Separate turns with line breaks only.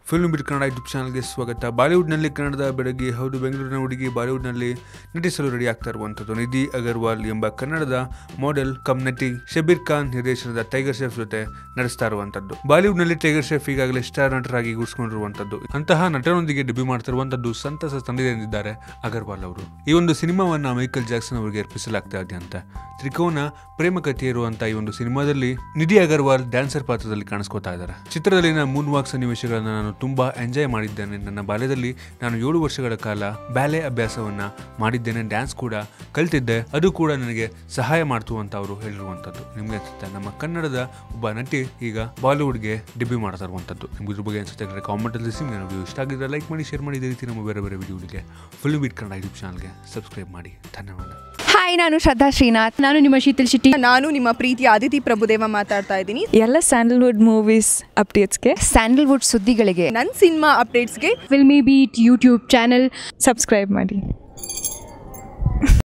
Film ಬಿಟ್ Kannada YouTube ಚಾನಲ್ಗೆ ಸ್ವಾಗತ. ಬಾಲಿವುಡ್ನಲ್ಲಿ ಕನ್ನಡದ ಬೆಡಗಿ, ಹೌದು ಬೆಂಗಳೂರಿನ ಹುಡುಗಿ ಬಾಲಿವುಡ್ನಲ್ಲಿ ನಟಿಸಲು ರೆಡಿ ಆಗ್ತಾ ಇರುವಂಥದ್ದು ನಿಧಿ ಅಗರ್ವಾಲ್ ಎಂಬ ಕನ್ನಡದ ಮಾಡೆಲ್ ಕಮ್ ನಟಿ ಶಬೀರ್ ಖಾನ್ ನಿರ್ದೇಶನದ ಟೈಗರ್ ಶೆಫ್ ಜೊತೆ ನಡೆಸ್ತಾ ಇರುವಂಥದ್ದು. ಬಾಲಿವುಡ್ನಲ್ಲಿ ಟೈಗರ್ ಶೆಫ್ ಈಗಾಗಲೇ ಸ್ಟಾರ್ ನಟರಾಗಿ ಗುರುಸ್ಕೊಂಡಿರುವಂಥದ್ದು. ಅಂತಹ ನಟರೊಂದಿಗೆ ಡೆಬ್ಯೂ ಮಾಡ್ತಿರುವಂಥದ್ದು ಸಂತಸ ತಂದಿದೆ ಎಂದಿದ್ದಾರೆ ಅಗರ್ವಾಲ್ ಅವರು. ಈ ಒಂದು ಸಿನಿಮಾವನ್ನ ಮೈಕಲ್ ಜಾಕ್ಸನ್ ಅವರಿಗೆ ಅರ್ಪಿಸಲಾಗ್ತಾ ಇದೆ ಅಂತ. ತ್ರಿಕೋನ ಪ್ರೇಮ ಕಥೆ ಇರುವಂತಹ ಈ ಒಂದು ಸಿನಿಮಾದಲ್ಲಿ ನಿಧಿ ಅಗರ್ವಾಲ್ ಡ್ಯಾನ್ಸರ್ ಪಾತ್ರದಲ್ಲಿ ಕಾಣಿಸ್ಕೊತಾ ಇದ್ದಾರೆ. ಚಿತ್ರದಲ್ಲಿನ ಮೂನ್ ವಾಕ್ ಸನ್ನಿವೇಶಗಳನ್ನು ನಾನು ತುಂಬಾ ಎಂಜಾಯ್ ಮಾಡಿದ್ದೇನೆ. ನನ್ನ ಬಾಲ್ಯದಲ್ಲಿ ನಾನು 7 ವರ್ಷಗಳ ಕಾಲ ಬ್ಯಾಲೆ ಅಭ್ಯಾಸವನ್ನ ಮಾಡಿದ್ದೇನೆ, ಡ್ಯಾನ್ಸ್ ಕೂಡ ಕಲ್ತಿದ್ದೆ, ಅದು ಕೂಡ ನನಗೆ ಸಹಾಯ ಮಾಡ್ತು ಅಂತ ಅವರು ಹೇಳಿರುವಂಥದ್ದು. ನಿಮ್ಗೆ ಅನ್ಸುತ್ತೆ ನಮ್ಮ ಕನ್ನಡದ ಒಬ್ಬ ನಟಿ ಈಗ ಬಾಲಿವುಡ್ಗೆ ಡೆಬ್ಯೂ ಮಾಡ್ತಾ ಇರುವಂಥದ್ದು. ನಿಮ್ಗೆ ಇದ್ರ ಬಗ್ಗೆ ಅನ್ಸುತ್ತೆ ಕಾಮೆಂಟ್ ಅಲ್ಲಿ ತಿಳಿಸಿ. ನನ್ನ ವಿಡಿಯೋ ಇಷ್ಟ ಆಗಿದ್ರೆ ಲೈಕ್ ಮಾಡಿ, ಶೇರ್ ಮಾಡಿ. ಇದೇ ರೀತಿ ನಮ್ಮ ಬೇರೆ ಬೇರೆ ವಿಡಿಯೋಗಳಿಗೆ ಫಿಲ್ಮ್ ಬಿಟ್ ಕನ್ನಡ ಯೂಟ್ಯೂಬ್ ಚಾನಲ್ಗೆ ಸಬ್ಸ್ಕ್ರೈಬ್ ಮಾಡಿ. ಧನ್ಯವಾದ.
ಹಾಯ್, ನಾನು ಶ್ರದ್ಧಾ ಶ್ರೀನಾಥ್.
ನಾನು ನಿಮ್ಮ ಶೀತಲ್ ಶೆಟ್ಟಿ. ನಾನು ನಿಮ್ಮ ಪ್ರೀತಿ ಆದಿತಿ ಪ್ರಭುದೇವ ಮಾತಾಡ್ತಾ ಇದ್ದೀನಿ.
ಎಲ್ಲ ಸ್ಯಾಂಡಲ್ವುಡ್ ಮೂವೀಸ್ ಅಪ್ಡೇಟ್ಸ್ಗೆ,
ಸ್ಯಾಂಡಲ್ವುಡ್ ಸುದ್ದಿಗಳಿಗೆ,
ನನ್ನ ಸಿನಿಮಾ ಅಪ್ಡೇಟ್ಸ್ಗೆ
Filmibeat YouTube channel subscribe ಮಾಡಿ.